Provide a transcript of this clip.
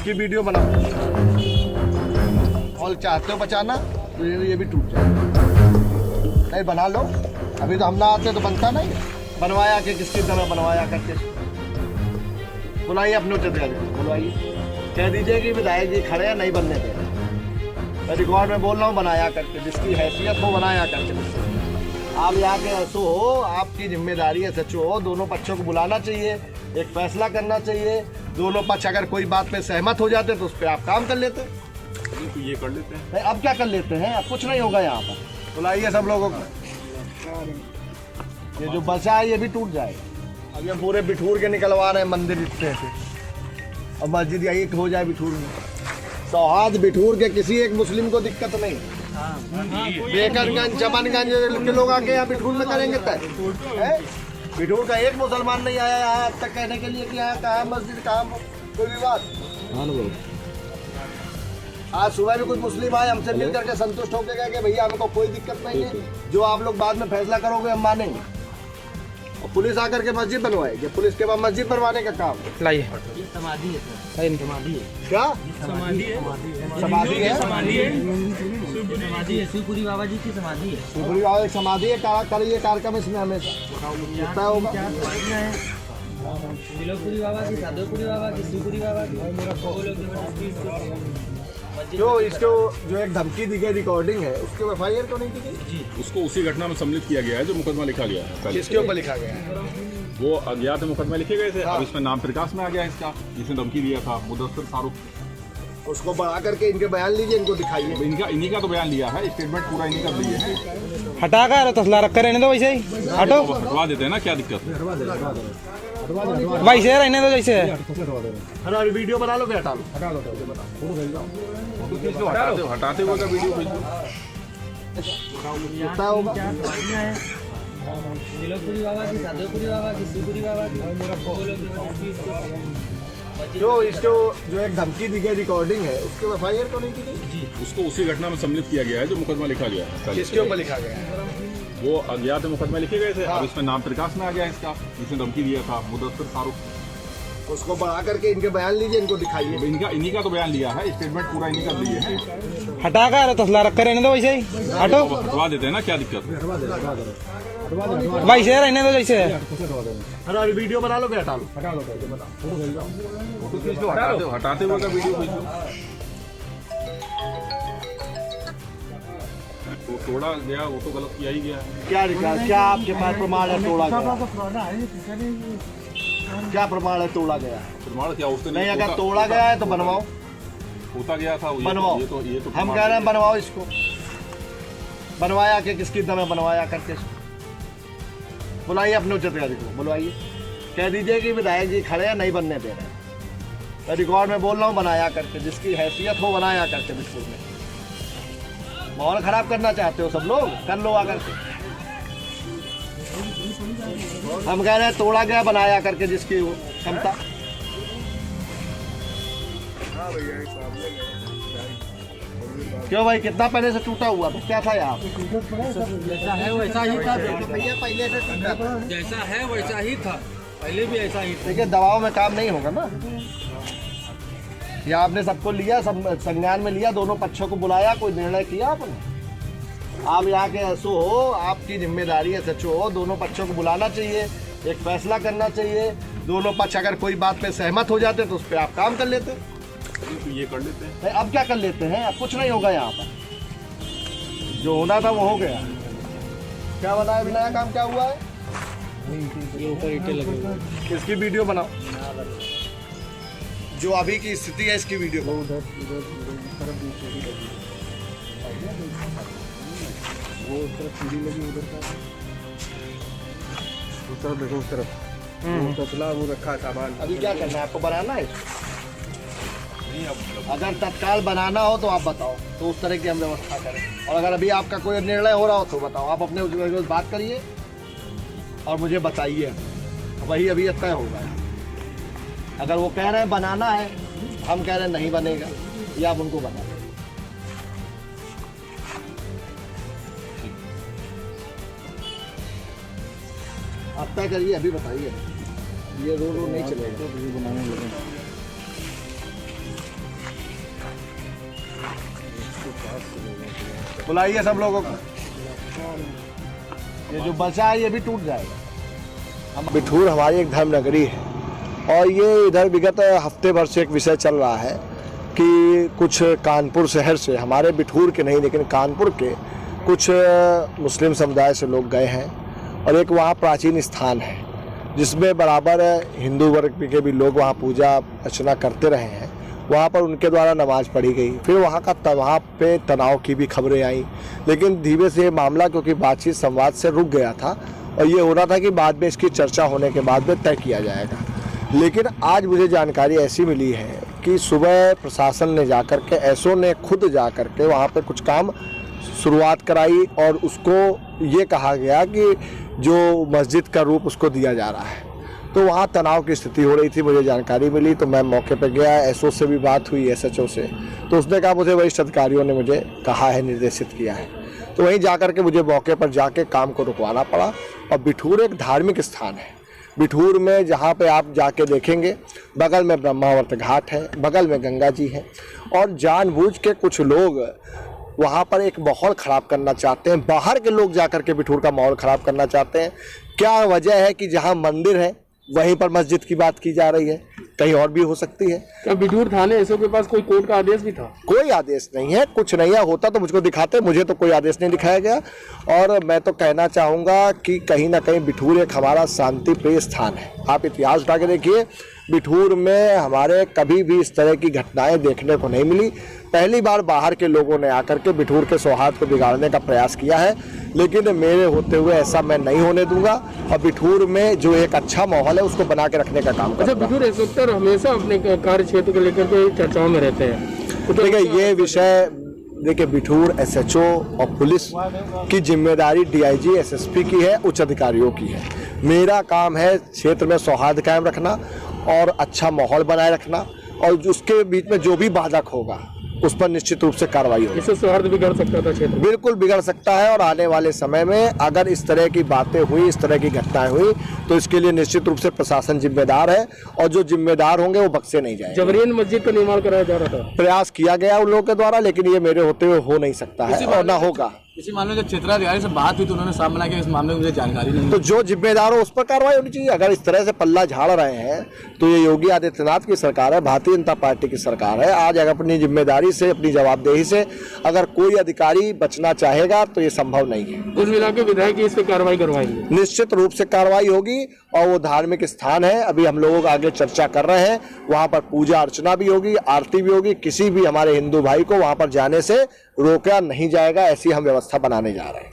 इसकी वीडियो बनाओ और चाहते हो बचाना तो ये भी टूट जाए। नहीं बना लो, अभी तो हम ना आते तो बनता नहीं। बनवाया के किसकी तरह बनवाया करके बुलाइए अपने उच्च अधिकारी को, बुलवाइए, कह दीजिए कि विधायक जी खड़े हैं नहीं बनने दे रहे। मैं रिकॉर्ड में बोल रहा हूँ बनाया करके, जिसकी हैसियत हो बनाया करके। आप यहाँ के एसओ हो, आपकी जिम्मेदारी है, सचो हो, दोनों पक्षों को बुलाना चाहिए, एक फैसला करना चाहिए। दोनों पक्ष अगर कोई बात पे सहमत हो जाते तो उस पर आप काम कर लेते। तो ये कर लेते हैं। नहीं अब क्या कर लेते हैं, अब कुछ नहीं होगा यहाँ पर। बुलाइए सब लोगों को, ये जो बचा है ये भी टूट जाएगा। अब ये पूरे बिठूर के निकलवा रहे हैं मंदिर इससे और मस्जिद यही हो जाए बिठूर में। सौहार्द बिठूर के किसी एक मुस्लिम को दिक्कत नहीं। बेकरगंज चमनगंज के लोग आके यहाँ बिठूर में करेंगे तय। बिठूर का एक मुसलमान नहीं आया यहाँ अब तक कहने के लिए कि यहाँ कहाँ मस्जिद कहाँ कोई विवाद। आज सुबह भी कुछ मुस्लिम आए, हमसे मिल करके संतुष्ट होकर गए कि भैया हमको कोई दिक्कत नहीं है, जो आप लोग बाद में फैसला करोगे हम मानेंगे। और पुलिस आकर के मस्जिद बनवाएगी, पुलिस के बाद मस्जिद बनवाने का काम लाइए। समाधि है सर, समाधि है। क्या समाधि है, समाधि है, समाधि है, समाधि है, शिवपुरी बाबा जी की समाधि है। शिवपुरी बाबा की समाधि है। करिए कार्यक्रम इसमें हमेशा होगा। तिलोकपुरी बाबा की, साधोपुरी बाबा की, शिवपुरी बाबा की। जो इसको जो एक धमकी दी गई रिकॉर्डिंग है उसके एफआईआर क्यों नहीं की गई? जी, उसको उसी घटना में सम्मिलित किया गया है जो मुकदमा लिखा गया है। किसके ऊपर लिखा गया है? वो अज्ञात मुकदमे लिखे गए थे। हाँ। अब इसमें नाम प्रकाश में आ गया इसका, जिसने धमकी दिया था मुदस्सिर फारूक। उसको बढ़ा करके इनके बयान लीजिए, इनको दिखाइए। इन्हीं का तो बयान लिया है, स्टेटमेंट पूरा इन्हीं का दिए है। हटा कर तसला रख कर रहने दो वैसे ही, हटो तो हटवा देते हैं ना, क्या दिक्कत है? वैसे रहने दो जैसे है। अरे वीडियो बना लो, हटा लो, हटाते हुए का वीडियो भेज दो। कितना होगा? तिलोकपुरी बाबा की, साधोपुरी बाबा की, शिवपुरी बाबा की। जो इसको जो एक धमकी दी गई रिकॉर्डिंग है उसके एफआईआर क्यों नहीं की गई? जी, उसको उसी घटना में सम्मिलित किया गया है जो मुकदमा लिखा गया है। किसके ऊपर लिखा गया है? वो अज्ञात मुकदमे लिखे गए थे। हाँ। अब इसमें नाम प्रकाश में आ गया इसका, जिसने धमकी दिया था मुदस्सिर फारूक। उसको बढ़ा करके इनके बयान लीजिए, इनको दिखाइए। इन्हीं का तो बयान लिया है, स्टेटमेंट पूरा इन्हीं का दिए है। हटा कर तसला रख कर रहने दो वैसे ही, हटो तो हटवा देते हैं ना, क्या दिक्कत है? वैसे रहने दो जैसे है। अरे वीडियो बना लो, हटा लो, हटाते हुए का वीडियो भेज दो। वो तोड़ा गया, वो तो गलत किया ही गया है। क्या रिकॉर्ड, क्या आपके पास प्रमाण है तोड़ा गया? क्या प्रमाण है तोड़ा गया? प्रमाण क्या उसने नहीं, अगर तोड़ा गया है तो बनवाओ, होता गया था बनवाओ। ये तो हम कह रहे हैं बनवाओ इसको। बनवाया के किसकी तरह बनवाया करके बुलाइए अपने उच्च अधिकारी को, बुलवाइए, कह दीजिए कि विधायक जी खड़े हैं नहीं बनने दे रहे। मैं रिकॉर्ड में बोल रहा हूँ बनाया करके, जिसकी हैसियत हो बनाया करके। बिल्कुल में माहौल खराब करना चाहते हो सब लोग, कर लो आकर के। हम कह रहे हैं तोड़ा गया बनाया करके जिसकी वो क्षमता। क्यों भाई, कितना पहले से टूटा हुआ था? क्या था यहाँ? जैसा है वैसा ही था, भैया पहले से टूटा था। जैसा है वैसा ही था, पहले भी ऐसा ही था। देखिए दबाव में काम नहीं होगा ना। या आपने सबको लिया, सब संज्ञान में लिया, दोनों पक्षों को बुलाया, कोई निर्णय किया आपने? आप यहाँ के एसओ हो, आपकी जिम्मेदारी है, सचो हो, दोनों पक्षों को बुलाना चाहिए, एक फैसला करना चाहिए। दोनों पक्ष अगर कोई बात पे सहमत हो जाते तो उस पर आप काम कर लेते। तो ये कर लेते हैं। नहीं अब क्या कर लेते हैं, अब कुछ नहीं होगा यहाँ पर। जो होना था वो हो गया। क्या बताया नया काम क्या हुआ है? ये ऊपर ईंटें लगे हुए हैं। इसकी वीडियो बनाओ, जो अभी की स्थिति है इसकी वीडियो बनाओ। वो उस तरफ सीढ़ी लगी, उधर का उस तरफ देखो, उस तरफ तसला वो रखा सामान। अभी क्या करना है आपको, बनाना है? अगर तत्काल बनाना हो तो आप बताओ, तो उस तरह की हम व्यवस्था करें। और अगर अभी आपका कोई निर्णय हो रहा हो तो बताओ, आप अपने उस बात करिए और मुझे बताइए, वही अभी तय होगा। अगर वो कह रहे हैं बनाना है, हम कह रहे हैं नहीं बनेगा, या आप उनको बता दें। आप तय करिए, अभी बताइए। ये रो नहीं चलेगा। बुलाइए सब लोगों को। ये जो बचा है ये भी टूट जाएगा। बिठूर हमारी एक धर्म नगरी है और ये इधर विगत हफ्ते भर से एक विषय चल रहा है कि कुछ कानपुर शहर से, हमारे बिठूर के नहीं लेकिन कानपुर के कुछ मुस्लिम समुदाय से लोग गए हैं और एक वहाँ प्राचीन स्थान है जिसमें बराबर हिंदू वर्ग के भी लोग वहाँ पूजा अर्चना करते रहे हैं। वहाँ पर उनके द्वारा नमाज पढ़ी गई, फिर वहाँ पे तनाव की भी खबरें आई, लेकिन धीरे से मामला क्योंकि बातचीत संवाद से रुक गया था और ये हो रहा था कि बाद में इसकी चर्चा होने के बाद में तय किया जाएगा। लेकिन आज मुझे जानकारी ऐसी मिली है कि सुबह प्रशासन ने जाकर के, एसओ ने खुद जाकर के वहाँ पे कुछ काम शुरुआत कराई और उसको ये कहा गया कि जो मस्जिद का रूप उसको दिया जा रहा है। तो वहाँ तनाव की स्थिति हो रही थी, मुझे जानकारी मिली तो मैं मौके पर गया। एसओ से भी बात हुई, एसएचओ से, तो उसने कहा मुझे वरिष्ठ अधिकारियों ने मुझे कहा है, निर्देशित किया है। तो वहीं जाकर के मुझे मौके पर जाके काम को रुकवाना पड़ा। और बिठूर एक धार्मिक स्थान है। बिठूर में जहाँ पे आप जाके देखेंगे बगल में ब्रह्मावर्त घाट है, बगल में गंगा जी है और जानबूझ के कुछ लोग वहाँ पर एक माहौल ख़राब करना चाहते हैं। बाहर के लोग जाकर के बिठूर का माहौल ख़राब करना चाहते हैं। क्या वजह है कि जहाँ मंदिर है वहीं पर मस्जिद की बात की जा रही है, कहीं और भी हो सकती है। क्या बिठूर थाने एसओ के पास कोई कोर्ट का आदेश भी था? कोई आदेश नहीं है, कुछ नहीं है। होता तो मुझको दिखाते, मुझे तो कोई आदेश नहीं दिखाया गया। और मैं तो कहना चाहूँगा कि कहीं ना कहीं बिठूर एक हमारा शांति प्रिय स्थान है। आप इतिहास उठा के देखिए, बिठूर में हमारे कभी भी इस तरह की घटनाएं देखने को नहीं मिली। पहली बार बाहर के लोगों ने आकर के बिठूर के सौहार्द को बिगाड़ने का प्रयास किया है, लेकिन मेरे होते हुए ऐसा मैं नहीं होने दूंगा और बिठूर में जो एक अच्छा माहौल है उसको बना के रखने का काम करूंगा। अच्छा, बिठूर इंस्पेक्टर हमेशा अपने कार्य क्षेत्र को लेकर के चर्चाओं में रहते हैं। तो देखिए ये विषय, देखिए बिठूर एसएचओ और पुलिस की जिम्मेदारी डीआईजी एसएसपी की है, उच्च अधिकारियों की है। मेरा काम है क्षेत्र में सौहार्द कायम रखना और अच्छा माहौल बनाए रखना और उसके बीच में जो भी बाधक होगा उस पर निश्चित रूप से कार्रवाई होगी। इससे सौहार्द बिगड़ सकता था क्षेत्र? बिल्कुल बिगड़ सकता है और आने वाले समय में अगर इस तरह की बातें हुई, इस तरह की घटनाएं हुई तो इसके लिए निश्चित रूप से प्रशासन जिम्मेदार है और जो जिम्मेदार होंगे वो बख्शे नहीं जाएंगे। जबरन मस्जिद का निर्माण कराया जा रहा था, प्रयास किया गया उन लोगों के द्वारा, लेकिन ये मेरे होते हुए हो नहीं सकता है और ना होगा। इसी मामले में क्षेत्राधिकारी से बात हुई तो उन्होंने सामना किया इस मामले में मुझे जानकारी नहीं। तो जो जिम्मेदार हो उस पर कार्रवाई होनी चाहिए। अगर इस तरह से पल्ला झाड़ रहे हैं तो ये योगी आदित्यनाथ की सरकार है, भारतीय जनता पार्टी की सरकार है। आज अगर अपनी जिम्मेदारी से, अपनी जवाबदेही से अगर कोई अधिकारी बचना चाहेगा तो ये संभव नहीं है। कुल मिला के विधायक इस पर कार्रवाई करवाएंगे? निश्चित रूप से कार्रवाई होगी और वो धार्मिक स्थान है। अभी हम लोगों आगे चर्चा कर रहे हैं, वहाँ पर पूजा अर्चना भी होगी, आरती भी होगी। किसी भी हमारे हिंदू भाई को वहाँ पर जाने से रोका नहीं जाएगा, ऐसी हम व्यवस्था बनाने जा रहे हैं।